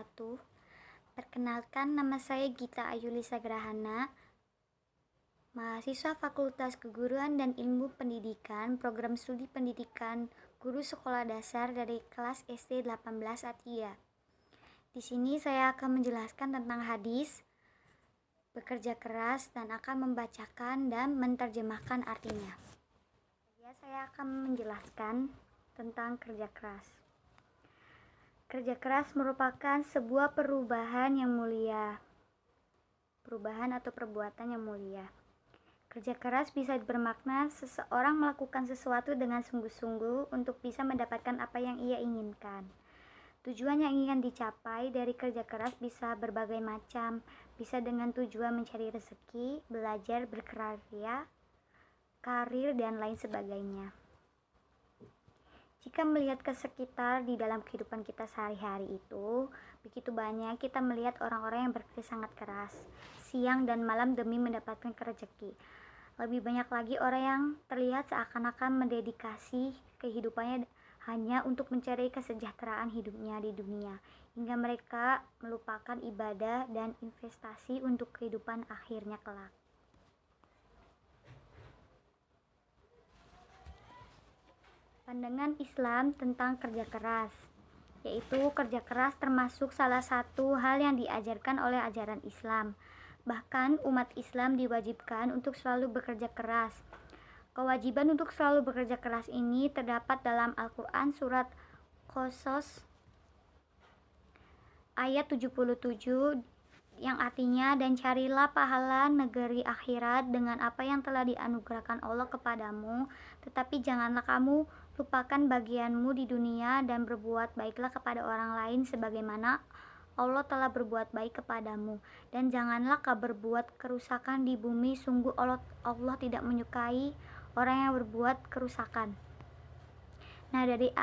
wabarakatuh. Perkenalkan, nama saya Gita Ayulisa Grahana, mahasiswa Fakultas Keguruan dan Ilmu Pendidikan, Program Studi Pendidikan Guru Sekolah Dasar dari kelas SD 18 Atia. Di sini saya akan menjelaskan tentang hadis bekerja keras dan akan membacakan dan menerjemahkan artinya. Saya akan menjelaskan tentang kerja keras. Kerja keras merupakan sebuah perubahan atau perbuatan yang mulia. Kerja keras bisa bermakna seseorang melakukan sesuatu dengan sungguh-sungguh untuk bisa mendapatkan apa yang ia inginkan. Tujuan yang ingin dicapai dari kerja keras bisa berbagai macam, bisa dengan tujuan mencari rezeki, belajar, berkarya, karir, dan lain sebagainya. Jika melihat ke sekitar di dalam kehidupan kita sehari-hari itu, begitu banyak kita melihat orang-orang yang bekerja sangat keras, siang dan malam demi mendapatkan rezeki. Lebih banyak lagi orang yang terlihat seakan-akan mendedikasi kehidupannya hanya untuk mencari kesejahteraan hidupnya di dunia, hingga mereka melupakan ibadah dan investasi untuk kehidupan akhirnya kelak. Pandangan Islam tentang kerja keras, yaitu kerja keras termasuk salah satu hal yang diajarkan oleh ajaran Islam. Bahkan umat Islam diwajibkan untuk selalu bekerja keras. Kewajiban untuk selalu bekerja keras ini terdapat dalam Al-Quran surat Qasas ayat 77 yang artinya, dan carilah pahala negeri akhirat dengan apa yang telah dianugerahkan Allah kepadamu, tetapi janganlah kamu lupakan bagianmu di dunia dan berbuat baiklah kepada orang lain sebagaimana Allah telah berbuat baik kepadamu, dan janganlah kau berbuat kerusakan di bumi, sungguh Allah tidak menyukai orang yang berbuat kerusakan. Nah, dari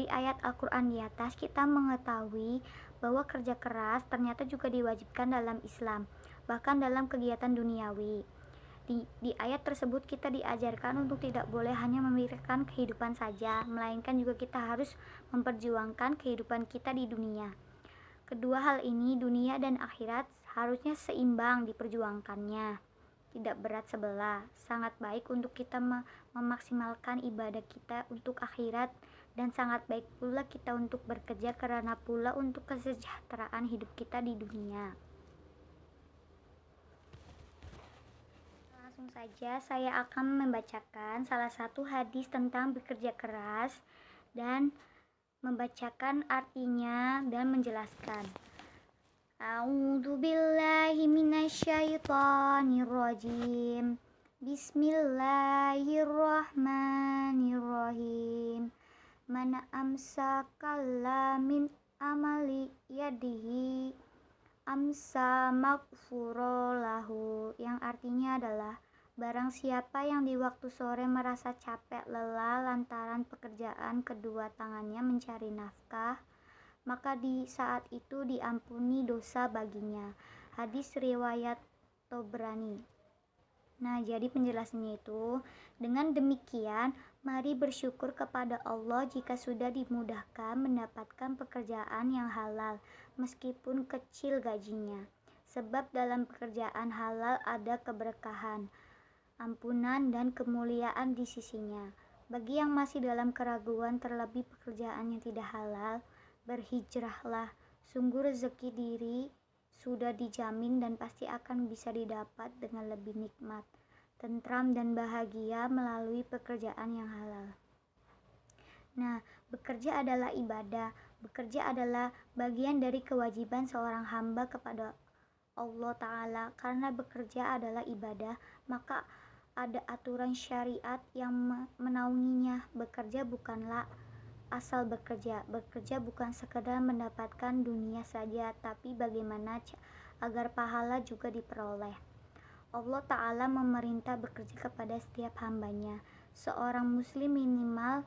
ayat Al-Quran di atas kita mengetahui bahwa kerja keras ternyata juga diwajibkan dalam Islam, bahkan dalam kegiatan duniawi. Di ayat tersebut kita diajarkan untuk tidak boleh hanya memikirkan kehidupan saja, melainkan juga kita harus memperjuangkan kehidupan kita di dunia. Kedua hal ini, dunia dan akhirat, harusnya seimbang diperjuangkannya, tidak berat sebelah. Sangat baik untuk kita memaksimalkan ibadah kita untuk akhirat, dan sangat baik pula kita untuk bekerja karena pula untuk kesejahteraan hidup kita di dunia. Langsung saja saya akan membacakan salah satu hadis tentang bekerja keras dan membacakan artinya dan menjelaskan. A'udzu billahi minasyaitonirrajim. Bismillahirrahmanirrahim. Man amsakalla min amali yadihi amsa maghfuro lahu, yang artinya adalah barang siapa yang di waktu sore merasa capek lelah lantaran pekerjaan kedua tangannya mencari nafkah, maka di saat itu diampuni dosa baginya. Hadis riwayat Tobrani. Nah, jadi penjelasannya itu, dengan demikian mari bersyukur kepada Allah jika sudah dimudahkan mendapatkan pekerjaan yang halal meskipun kecil gajinya, sebab dalam pekerjaan halal ada keberkahan, ampunan, dan kemuliaan di sisinya. Bagi yang masih dalam keraguan terlebih pekerjaan yang tidak halal, berhijrahlah, sungguh rezeki diri sudah dijamin dan pasti akan bisa didapat dengan lebih nikmat, tentram, dan bahagia melalui pekerjaan yang halal. Nah, bekerja adalah ibadah. Bekerja adalah bagian dari kewajiban seorang hamba kepada Allah Ta'ala. Karena bekerja adalah ibadah, maka ada aturan syariat yang menaunginya. Bekerja bukanlah asal bekerja. Bekerja bukan sekedar mendapatkan dunia saja, tapi bagaimana agar pahala juga diperoleh. Allah Ta'ala memerintah bekerja kepada setiap hambanya. Seorang muslim minimal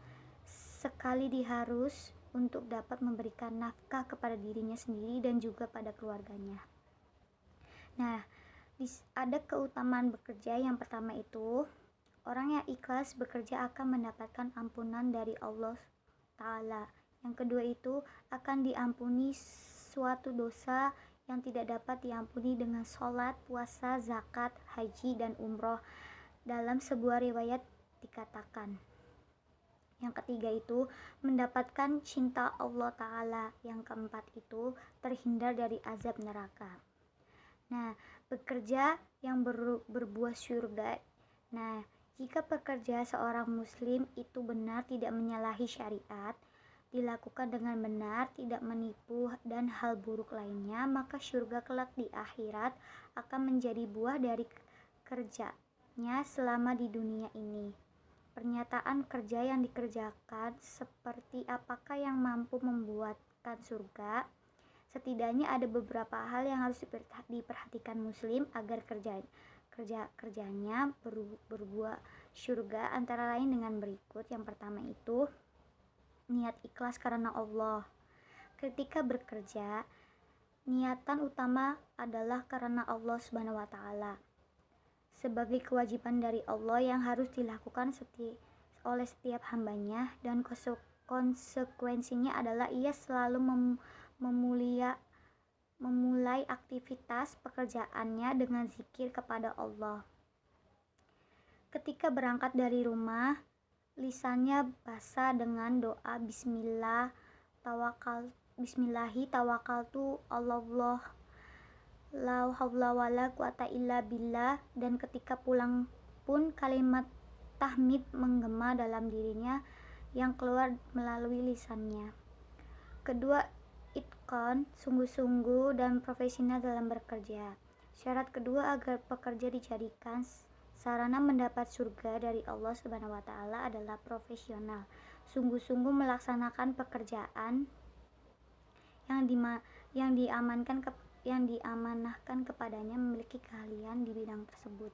sekali diharus untuk dapat memberikan nafkah kepada dirinya sendiri dan juga pada keluarganya. Nah, ada keutamaan bekerja. Yang pertama itu, orang yang ikhlas bekerja akan mendapatkan ampunan dari Allah Ta'ala. Yang kedua itu, akan diampuni suatu dosa yang tidak dapat diampuni dengan sholat, puasa, zakat, haji, dan umroh. Dalam sebuah riwayat dikatakan. Yang ketiga itu mendapatkan cinta Allah Ta'ala. Yang keempat itu terhindar dari azab neraka. Nah, bekerja yang berbuah surga. Nah, jika pekerja seorang muslim itu benar, tidak menyalahi syariat, dilakukan dengan benar, tidak menipu dan hal buruk lainnya, maka surga kelak di akhirat akan menjadi buah dari kerjanya selama di dunia ini. Pernyataan kerja yang dikerjakan seperti apakah yang mampu membuatkan surga. Setidaknya ada beberapa hal yang harus diperhatikan muslim agar kerjanya berbuah surga, antara lain dengan berikut. Yang pertama itu niat ikhlas karena Allah. Ketika bekerja, niatan utama adalah karena Allah Subhanahu wa Ta'ala, sebagai kewajiban dari Allah yang harus dilakukan oleh setiap hambanya, dan konsekuensinya adalah ia selalu memulai aktivitas pekerjaannya dengan zikir kepada Allah. Ketika berangkat dari rumah, lisannya basah dengan doa Bismillahi tawakkaltu Allah la haula wala quwata illa billah, dan ketika pulang pun kalimat tahmid menggema dalam dirinya yang keluar melalui lisannya. Kedua, itqan, sungguh-sungguh dan profesional dalam bekerja. Syarat kedua agar pekerja dijadikan sarana mendapat surga dari Allah Subhanahu wa Ta'ala adalah profesional, sungguh-sungguh melaksanakan pekerjaan yang diamanahkan kepadanya, memiliki keahlian di bidang tersebut.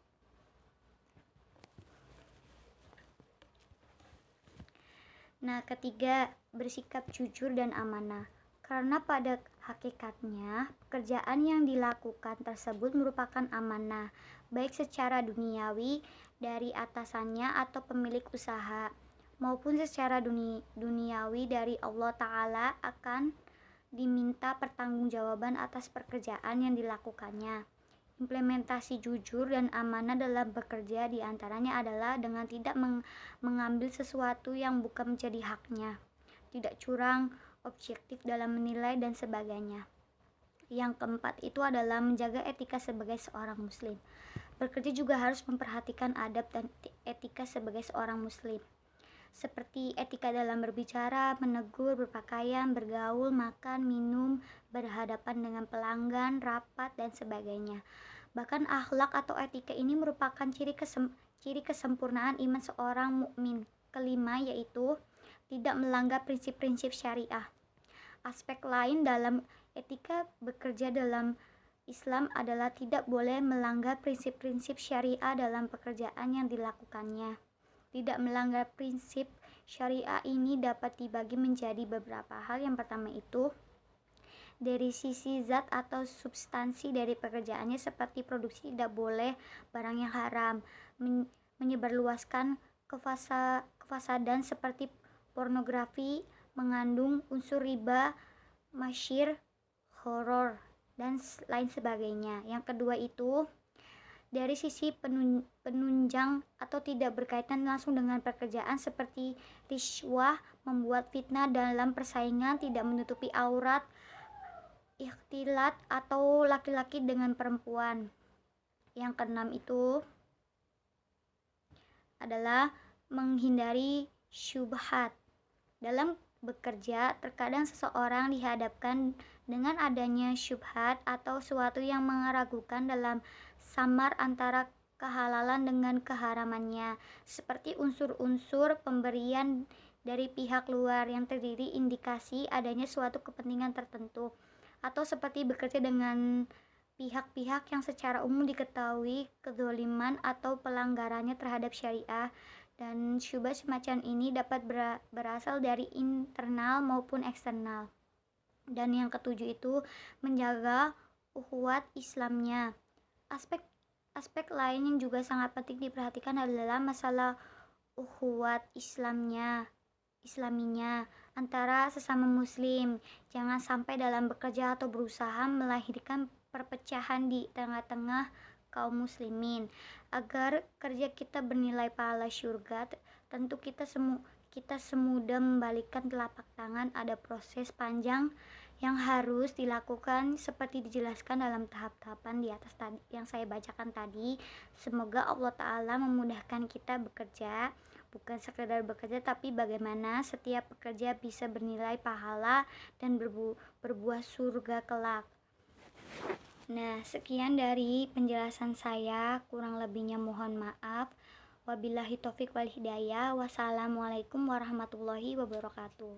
Nah, ketiga, bersikap jujur dan amanah. Karena pada hakikatnya pekerjaan yang dilakukan tersebut merupakan amanah, baik secara duniawi dari atasannya atau pemilik usaha, maupun secara duniawi dari Allah Ta'ala, akan diminta pertanggungjawaban atas pekerjaan yang dilakukannya. Implementasi jujur dan amanah dalam bekerja diantaranya adalah dengan tidak mengambil sesuatu yang bukan menjadi haknya, tidak curang, objektif dalam menilai, dan sebagainya. Yang keempat itu adalah menjaga etika sebagai seorang muslim. Bekerja juga harus memperhatikan adab dan etika sebagai seorang muslim, seperti etika dalam berbicara, menegur, berpakaian, bergaul, makan, minum, berhadapan dengan pelanggan, rapat, dan sebagainya. Bahkan akhlak atau etika ini merupakan ciri kesempurnaan iman seorang mukmin. Kelima yaitu tidak melanggar prinsip-prinsip syariah. Aspek lain dalam etika bekerja dalam Islam adalah tidak boleh melanggar prinsip-prinsip syariah dalam pekerjaan yang dilakukannya. Tidak melanggar prinsip syariah ini dapat dibagi menjadi beberapa hal. Yang pertama itu dari sisi zat atau substansi dari pekerjaannya, seperti produksi tidak boleh barang yang haram, menyebarluaskan kefasadan seperti pornografi, mengandung unsur riba, masyir, horor, dan lain sebagainya. Yang kedua itu dari sisi penunjang atau tidak berkaitan langsung dengan pekerjaan, seperti riswah, membuat fitnah dalam persaingan, tidak menutupi aurat, ikhtilat atau laki-laki dengan perempuan. Yang keenam itu adalah menghindari syubhat. Dalam bekerja, terkadang seseorang dihadapkan dengan adanya syubhat atau suatu yang meragukan dalam samar antara kehalalan dengan keharamannya, seperti unsur-unsur pemberian dari pihak luar yang terdiri indikasi adanya suatu kepentingan tertentu, atau seperti bekerja dengan pihak-pihak yang secara umum diketahui kezaliman atau pelanggarannya terhadap syariah. Dan syubhat semacam ini dapat berasal dari internal maupun eksternal. Dan yang ketujuh itu menjaga ukhuwat Islamnya. Aspek lain yang juga sangat penting diperhatikan adalah masalah ukhuwat Islamnya. islaminya antara sesama muslim. Jangan sampai dalam bekerja atau berusaha melahirkan perpecahan di tengah-tengah kaum muslimin. Agar kerja kita bernilai pahala syurga, tentu kita semudah membalikan telapak tangan. Ada proses panjang yang harus dilakukan seperti dijelaskan dalam tahap-tahapan di atas tadi yang saya bacakan tadi. Semoga Allah Ta'ala memudahkan kita bekerja, bukan sekedar bekerja, tapi bagaimana setiap pekerja bisa bernilai pahala dan berbuah surga kelak. Nah, sekian dari penjelasan saya, kurang lebihnya mohon maaf. Wabillahi taufik wal hidayah. Wassalamualaikum warahmatullahi wabarakatuh.